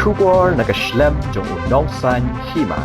Shubor nakaslem jong unongsan hima.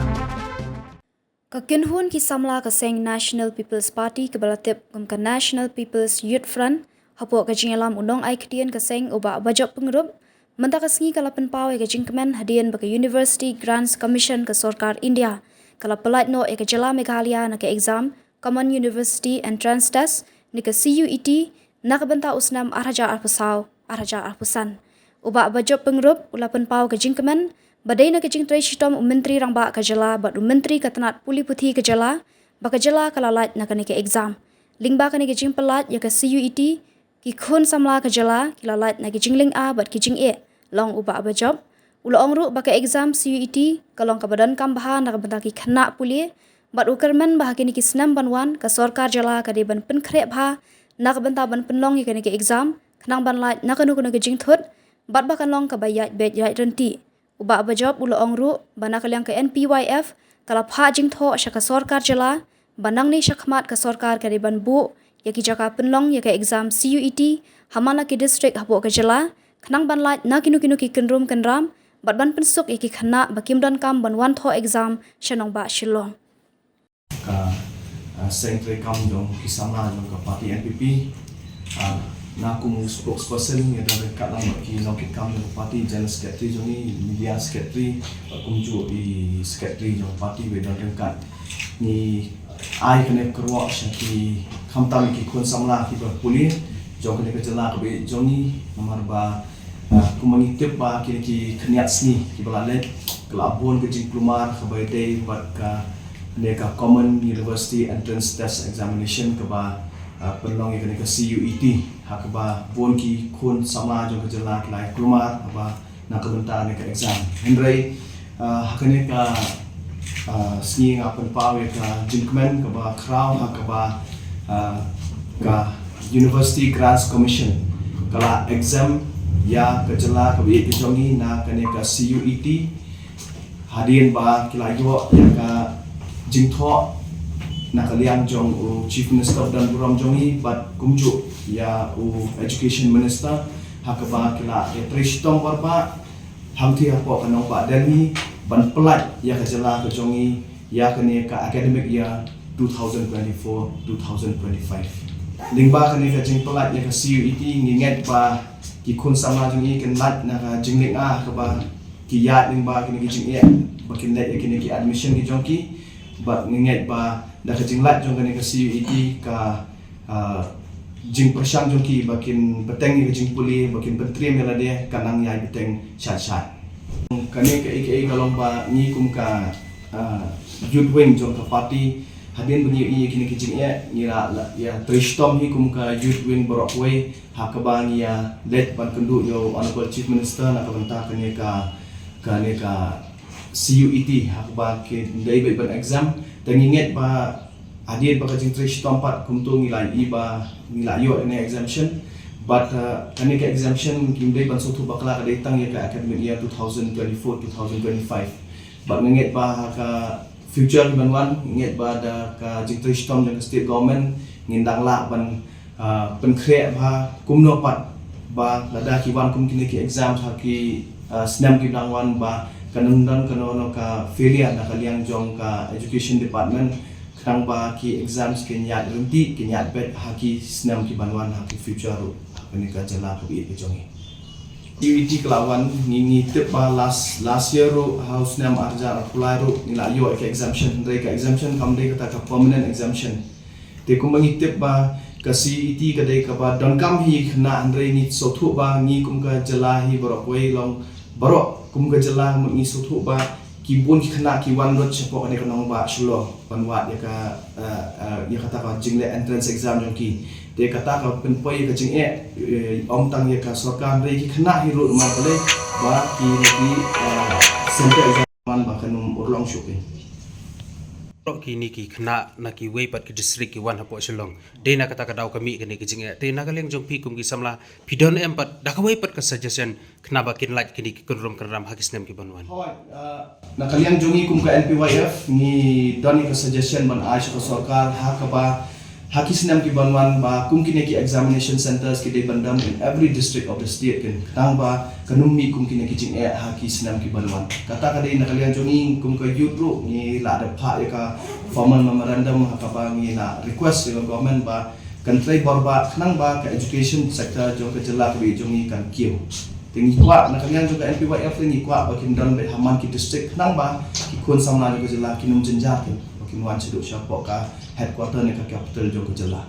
Kakinhun ki samla ka seng National People's Party kebalatip kum ka National People's Youth Front hapo ka jingalam unong ai kedian ka seng oba bajop pengrup menta ka sengi kala penpawe ka jingkemen hadian baka University Grants Commission ka Sarkar India kala pelat no ka jala Meghalaya na ka exam Common University Entrance Test ni ka CUET na ka benta usnam arhaja arpasau arhaja arpusan oba bajop pengrup ula penpawe ka jingkemen badai na kajing trai shitom menteri rang ba kajala bad menteri katanat puli puthi kajala ba kajala kalalat na kanike exam lingba kanike jing pelat ya ka CUET ki khun samla kajala kilalat na kajing ling a bad kajing e long uba abajab ula ongru ba ka exam CUET kalong ka badan kam baha na kabanta ki khana puli bad ukerman bah kini ki snam banwan ka sarkar jala ka de ban penkhre bha na kabanta ban penlong ya kanike exam khnang ban lat na kanu kanu kajing thut bad ba kanlong ka bayat bet yai renti uba abajab ula ongru bana kalyang ka NPYF kala pha jing tho shaka sarkar jala banang ni shakmat ka sarkar ka riban bu yaki jaka penlong yaka exam CUET hamana ki district hapo ka jala khnang ban lat na kinu ki kenrum kenram bat ban pensuk yaki khana bakim dan kam ban wan tho exam shanong ba shilong ka sentri kam jong kisama jong ka parti NPP na kung spokesperson yang ada kat lama ki no ki kam jong parti general secretary jong ni media secretary kum ju i secretary jong parti we dan kat ni ai kene kerwa ki kam tam ki kun samla ki puli jong kene ke jela ke jong ni nomor ba kumangitip ba ki khniat sni ki balalet kelabon ke jing plumar ke baidai bat ka neka Common University Entrance Test Examination ke ba penlong yang ke CUET hak ba bon ki kun sama jong kejela lai keluar apa nak kebentar ke exam hendrai hak ne ka sni ngapen pawe ka jinkmen ke ba kraw hak ba ka University Grants Commission kala exam ya kejela ke bi kejongi na kene ka CUET hadian ba kila yo ya ka jingtho na kaliang jong chief minister dan buram jongi bat kumju ya education minister hakaba kila trish tong barba hamti hapo kanong ba Delhi ban pelat ya kajala kejongi ya kene ka academic year 2024 2025 lingba kene ka jing pelat ya ka CUET nginget ba ki kun sama jongi kan lat na ka jingling a ka ba ki ya lingba kene ki jing e bakin let kene ki admission ki jongki bat nginget ba dah kejinglat jong kene ke CUET ka jing persang jong ki bakin beteng ni jing puli bakin pentrim mela dia kanang yai beteng shat kene ke IKI kalong ba ni kum ka youth wing jong ka party hadin bunyi i kini kijing ni la ya trishtom hi kum ka youth wing borokwe ha ka ba ni ya let ban kendu yo honorable chief minister na ka banta kene ka CUET ha ka ba ke dai ban exam tenginget ba adien ba kajing trish tempat kumtu ngilai iba ngilai yo ini exemption but kani ke exemption kimdai ban sotu bakla ka datang ya ka academic year 2024 2025 but nginget ba ka future banwan nginget ba da ka jing trish tom dan state government ngindang la ban penkre ba kumno pat ba lada kiwan kum kini ki exam ha ki snam ki dangwan ba kanundan kanono ka failure na kaliang jong ka education department kang ba ki exams ke nyat runti ke nyat bet haki snam ki banwan haki future ru ni ka jala ko i ke jongi UET kelawan ni tip ba last year ru house nam arja apply ru ni la yo ke exemption ndai ka exemption kam dai ka permanent exemption te kum mangitip ba ka CET ka dai ka ba don kam hi na ndai ni sothu ba ni kum ka jala hi borokoi long borok kum ka jala mengi sothu ba ki bun ki khana ki wan lot chepo kane kanong ba shlo panwat ya ka ya kata ka jingle entrance exam jong ki de kata ka penpoi ka jing om tang ya ka sarkar re ki khana hi ro ma bale ba ki center exam ba kanum urlong shopping kini ki khna na ki wei pat ki district ki wan hapo shillong de na kata kadau kami kini ki jinge te na kaleng jong pi kum ki samla pidon em pat da ka wei pat ka suggestion khna ba kin light kini ki kunrum karam hakis nem ki banwan na kaliang jongi kum ka NPYF ni doni ka suggestion ban aisha ka sarkar ha ka ba haki senam ki banwan ba kum kini ki examination centers ki de bandam in every district of the state kan tang ba kanumi kum kini ki jing haki senam ki banwan kata kade na kalian joni kum ka youth ro ni la da pha ya ka formal memorandum ha ka ba ni na request dengan government ba kan try borba nang ba ka education sector jong ka jela ki joni kan kiu tingi kwa na kalian juga NPYF tingi kwa ba kin dan be haman ki district nang ba ki kon samna juga jela ki num jenjat kin kin wan chidu sya ka headquarter ni ka capital jong ka jela